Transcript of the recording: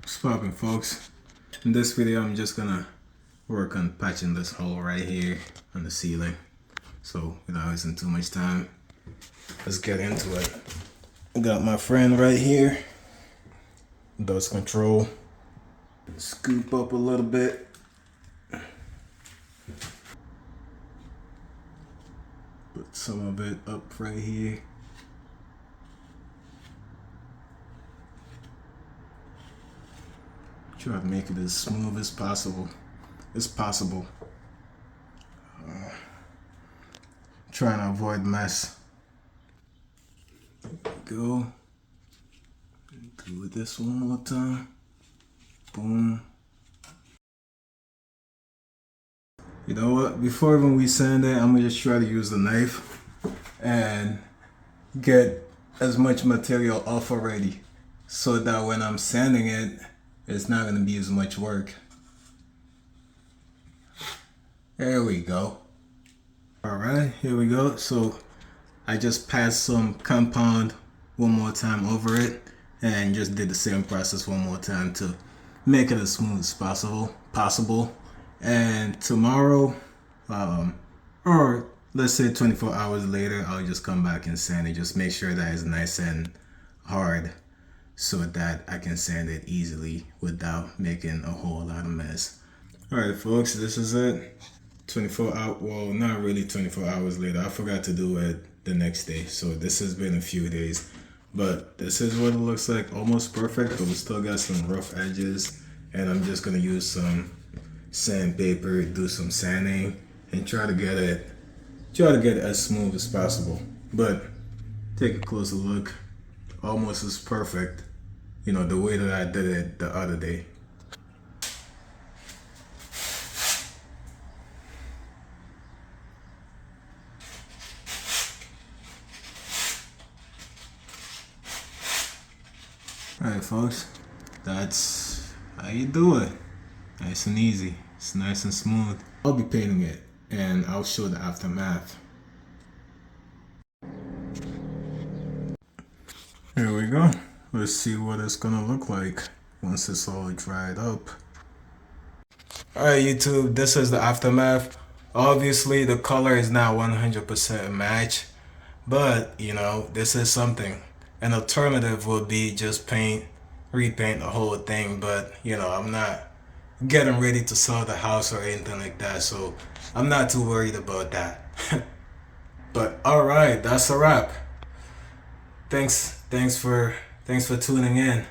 What's poppin', folks? In this video I'm just gonna work on patching this hole right here on the ceiling. So without wasting too much time, let's get into it. I got my friend right here, dust control. Scoop up a little bit. Put some of it up right here. Try to make it as smooth as possible. Trying to avoid mess. Go. Do this one more time. Boom. You know what? Before even we sand it, I'm gonna just try to use the knife and get as much material off already, so that when I'm sanding it, it's not gonna be as much work. There we go. All right, here we go. So I just passed some compound one more time over it and just did the same process one more time to make it as smooth as possible. And tomorrow, or let's say 24 hours later, I'll just come back and sand it. Just make sure that it's nice and hard, so that I can sand it easily without making a whole lot of mess. Alright folks, this is it. 24 hours, well, not really 24 hours later. I forgot to do it the next day, so this has been a few days. But this is what it looks like, almost perfect, but we still got some rough edges. And I'm just gonna use some sandpaper, do some sanding, and try to get it as smooth as possible. But take a closer look, almost as perfect, you know, the way that I did it the other day. Alright folks, that's how you do it. Nice and easy. It's nice and smooth. I'll be painting it and I'll show the aftermath. Here we go. Let's see what it's gonna look like once it's all dried up. Alright YouTube, this is the aftermath. Obviously the color is not 100% a match, but you know, this is something. An alternative would be just repaint the whole thing, but you know, I'm not getting ready to sell the house or anything like that, so I'm not too worried about that. But alright, that's a wrap. Thanks for tuning in.